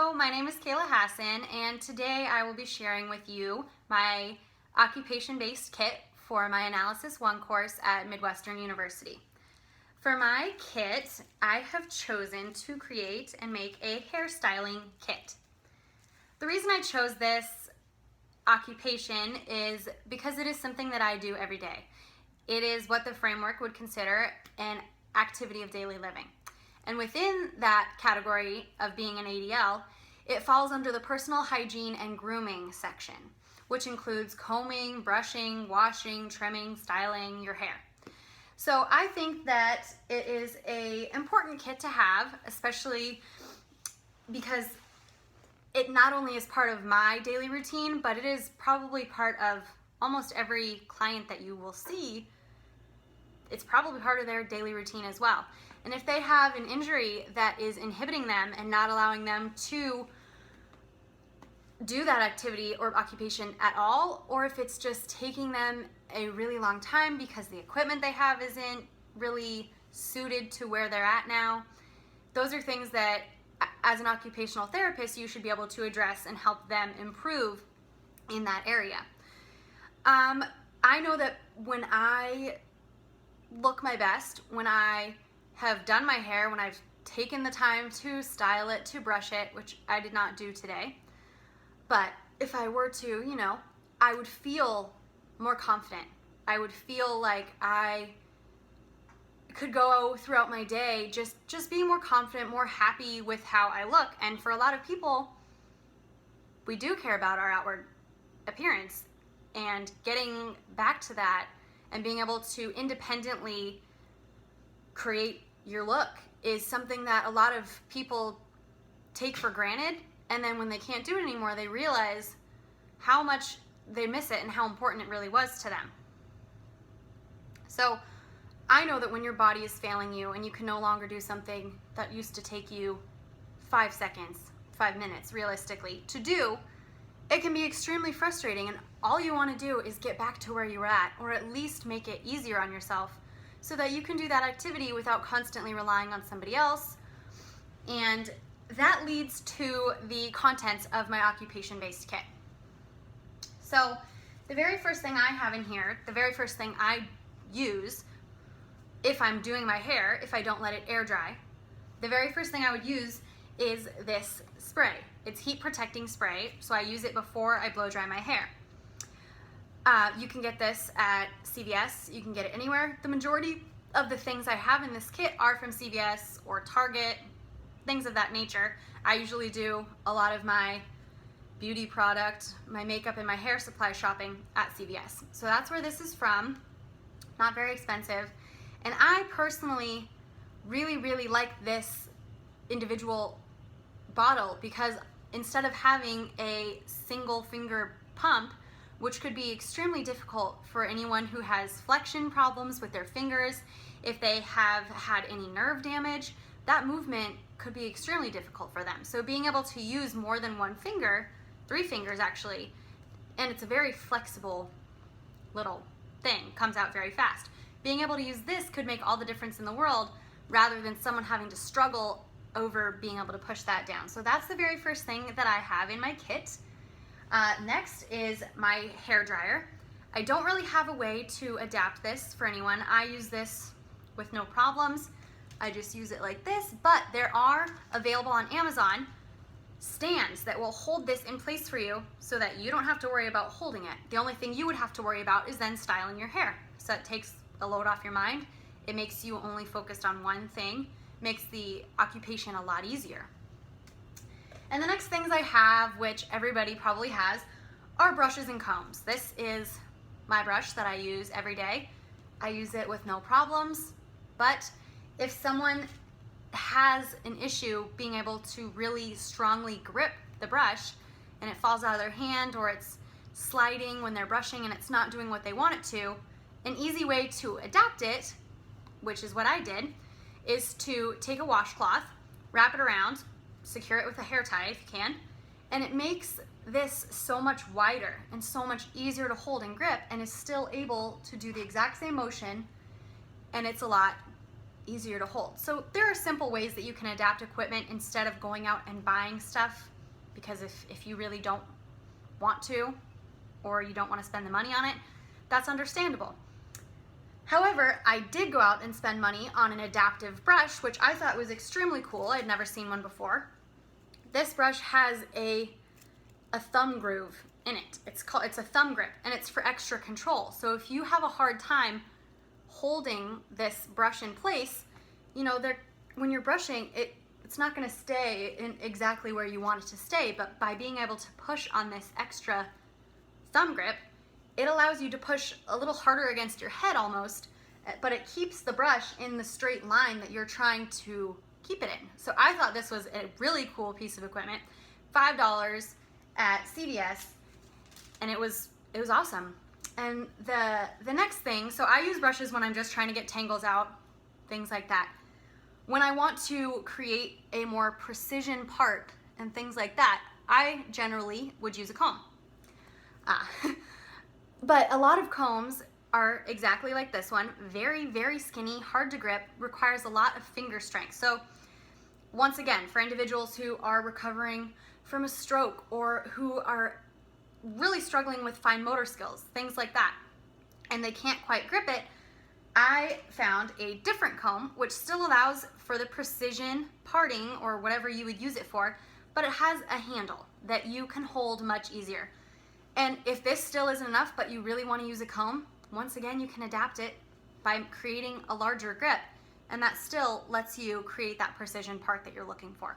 Hello, my name is Kayla Hasson, and today I will be sharing with you my occupation-based kit for my Analysis 1 course at Midwestern University. For my kit, I have chosen to create and make a hairstyling kit. The reason I chose this occupation is because it is something that I do every day. It is what the framework would consider an activity of daily living. And within that category of being an ADL, it falls under the personal hygiene and grooming section, which includes combing, brushing, washing, trimming, styling your hair. So I think that it is an important kit to have, especially because it not only is part of my daily routine, but it is probably part of almost every client that you will see. It's probably part of their daily routine as well. And if they have an injury that is inhibiting them and not allowing them to do that activity or occupation at all, or if it's just taking them a really long time because the equipment they have isn't really suited to where they're at now, those are things that as an occupational therapist you should be able to address and help them improve in that area. I know that when I look my best, when I have done my hair, when I've taken the time to style it, to brush it, which I did not do today, but if I were to, I would feel more confident. I would feel like I could go throughout my day just being more confident, more happy with how I look. And for a lot of people, we do care about our outward appearance, and getting back to that and being able to independently create your look is something that a lot of people take for granted, and then when they can't do it anymore, they realize how much they miss it and how important it really was to them. So I know that when your body is failing you and you can no longer do something that used to take you 5 seconds, 5 minutes realistically to do, it can be extremely frustrating, and all you want to do is get back to where you were at, or at least make it easier on yourself so that you can do that activity without constantly relying on somebody else. And that leads to the contents of my occupation-based kit. So the very first thing I have in here, the very first thing I use if I'm doing my hair, if I don't let it air dry, the very first thing I would use is this spray. It's heat protecting spray, so I use it before I blow dry my hair. You can get this at CVS, you can get it anywhere. The majority of the things I have in this kit are from CVS or Target, things of that nature. I usually do a lot of my beauty product, my makeup, and my hair supply shopping at CVS. So that's where this is from. Not very expensive. And I personally really like this individual bottle because instead of having a single finger pump, which could be extremely difficult for anyone who has flexion problems with their fingers, if they have had any nerve damage, that movement could be extremely difficult for them. So being able to use more than one finger, 3 fingers actually, and it's a very flexible little thing, comes out very fast. Being able to use this could make all the difference in the world rather than someone having to struggle over being able to push that down. So that's the very first thing that I have in my kit. Next is my hair dryer. I don't really have a way to adapt this for anyone. I use this with no problems. I just use it like this, but there are available on Amazon stands that will hold this in place for you so that you don't have to worry about holding it. The only thing you would have to worry about is then styling your hair. So it takes a load off your mind. It makes you only focused on one thing, makes the occupation a lot easier. And the next things I have, which everybody probably has, are brushes and combs. This is my brush that I use every day. I use it with no problems, but if someone has an issue being able to really strongly grip the brush and it falls out of their hand, or it's sliding when they're brushing and it's not doing what they want it to, an easy way to adapt it, which is what I did, is to take a washcloth, wrap it around, secure it with a hair tie if you can, and it makes this so much wider and so much easier to hold and grip, and is still able to do the exact same motion, and it's a lot easier to hold. So there are simple ways that you can adapt equipment instead of going out and buying stuff because if you really don't want to, or you don't want to spend the money on it, that's understandable. However, I did go out and spend money on an adaptive brush, which I thought was extremely cool. I'd never seen one before. This brush has a thumb groove in it. It's a thumb grip, and it's for extra control. So if you have a hard time holding this brush in place, you know, when you're brushing, it's not going to stay in exactly where you want it to stay, but by being able to push on this extra thumb grip, it allows you to push a little harder against your head almost, but it keeps the brush in the straight line that you're trying to keep it in. So I thought this was a really cool piece of equipment. $5 at CVS, and it was awesome. And the next thing, so I use brushes when I'm just trying to get tangles out, things like that. When I want to create a more precision part and things like that, I generally would use a comb. But a lot of combs are exactly like this one, very, very skinny, hard to grip, requires a lot of finger strength. So once again, for individuals who are recovering from a stroke or who are really struggling with fine motor skills, things like that, and they can't quite grip it, I found a different comb which still allows for the precision parting or whatever you would use it for, but it has a handle that you can hold much easier. And if this still isn't enough, but you really want to use a comb, once again, you can adapt it by creating a larger grip, and that still lets you create that precision part that you're looking for.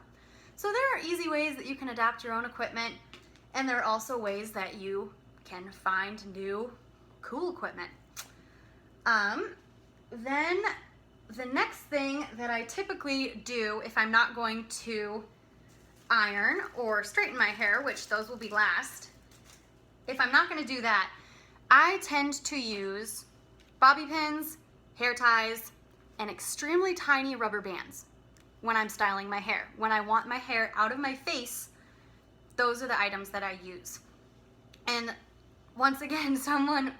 So there are easy ways that you can adapt your own equipment, and there are also ways that you can find new cool equipment. Then the next thing that I typically do if I'm not going to iron or straighten my hair, which those will be last, if I'm not going to do that, I tend to use bobby pins, hair ties, and extremely tiny rubber bands when I'm styling my hair. When I want my hair out of my face, those are the items that I use. And once again, someone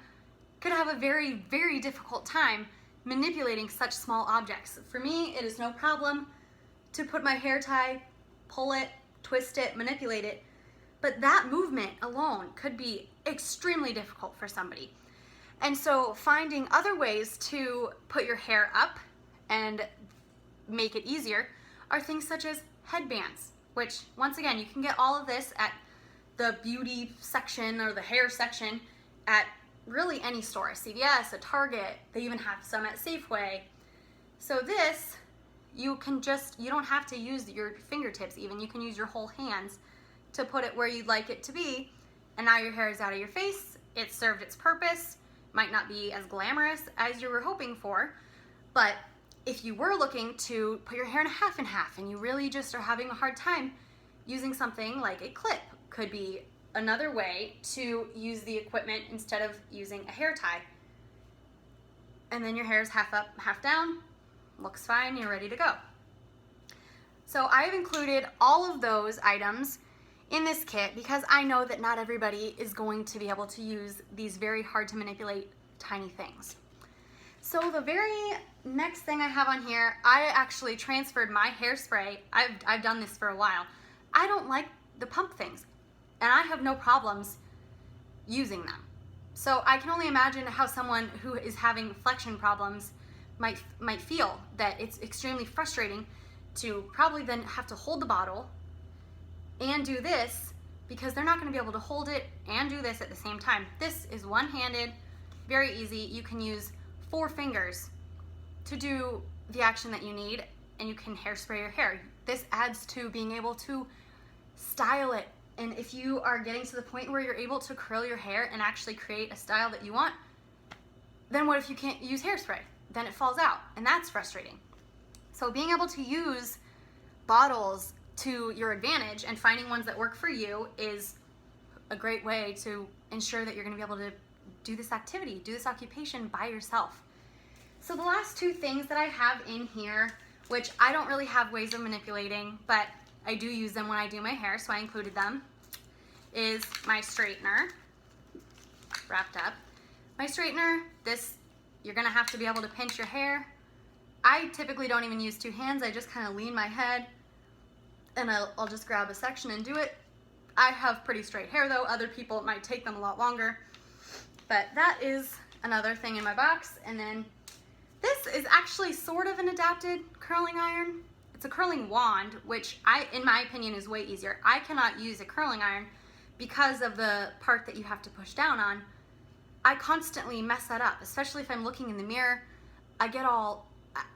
could have a very, very difficult time manipulating such small objects. For me, it is no problem to put my hair tie, pull it, twist it, manipulate it, but that movement alone could be extremely difficult for somebody. And so finding other ways to put your hair up and make it easier are things such as headbands, which once again, you can get all of this at the beauty section or the hair section at really any store, a CVS, a Target, they even have some at Safeway. So this, you don't have to use your fingertips even, you can use your whole hands to put it where you'd like it to be, and now your hair is out of your face, it served its purpose, might not be as glamorous as you were hoping for, but if you were looking to put your hair in half and you really just are having a hard time, using something like a clip could be another way to use the equipment instead of using a hair tie. And then your hair is half up, half down, looks fine, you're ready to go. So I've included all of those items in this kit because I know that not everybody is going to be able to use these very hard to manipulate tiny things. So the very next thing I have on here, I actually transferred my hairspray. I've done this for a while. I don't like the pump things, and I have no problems using them. So I can only imagine how someone who is having flexion problems might feel, that it's extremely frustrating to probably then have to hold the bottle and do this because they're not going to be able to hold it and do this at the same time. This is one-handed, very easy. You can use 4 fingers to do the action that you need, and you can hairspray your hair. This adds to being able to style it. And if you are getting to the point where you're able to curl your hair and actually create a style that you want, then what if you can't use hairspray? Then it falls out, and that's frustrating. So being able to use bottles to your advantage and finding ones that work for you is a great way to ensure that you're going to be able to do this activity, do this occupation by yourself. So the last 2 things that I have in here, which I don't really have ways of manipulating, but I do use them when I do my hair, so I included them, is my straightener, wrapped up. My straightener, this, you're gonna have to be able to pinch your hair. I typically don't even use 2 hands, I just kind of lean my head and I'll just grab a section and do it. I have pretty straight hair though. Other people, it might take them a lot longer. But that is another thing in my box. And then this is actually sort of an adapted curling iron. It's a curling wand, which in my opinion, is way easier. I cannot use a curling iron because of the part that you have to push down on. I constantly mess that up, especially if I'm looking in the mirror. I get all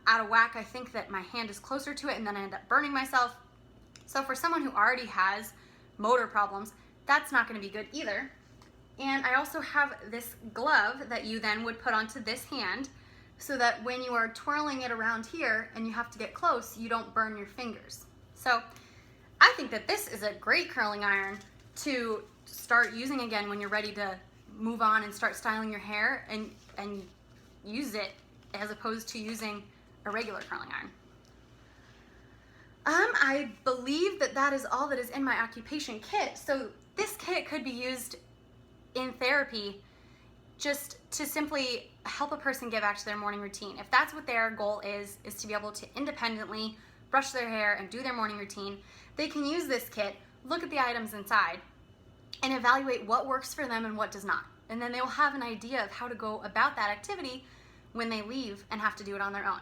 out of whack. I think that my hand is closer to it and then I end up burning myself. So for someone who already has motor problems, that's not going to be good either. And I also have this glove that you then would put onto this hand so that when you are twirling it around here and you have to get close, you don't burn your fingers. So I think that this is a great curling iron to start using again when you're ready to move on and start styling your hair and use it as opposed to using a regular curling iron. I believe that that is all that is in my occupation kit. So this kit could be used in therapy just to simply help a person get back to their morning routine. If that's what their goal is to be able to independently brush their hair and do their morning routine, they can use this kit, look at the items inside, and evaluate what works for them and what does not. And then they will have an idea of how to go about that activity when they leave and have to do it on their own.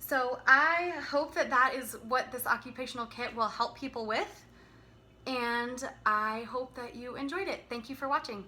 So I hope that that is what this occupational kit will help people with, and I hope that you enjoyed it. Thank you for watching.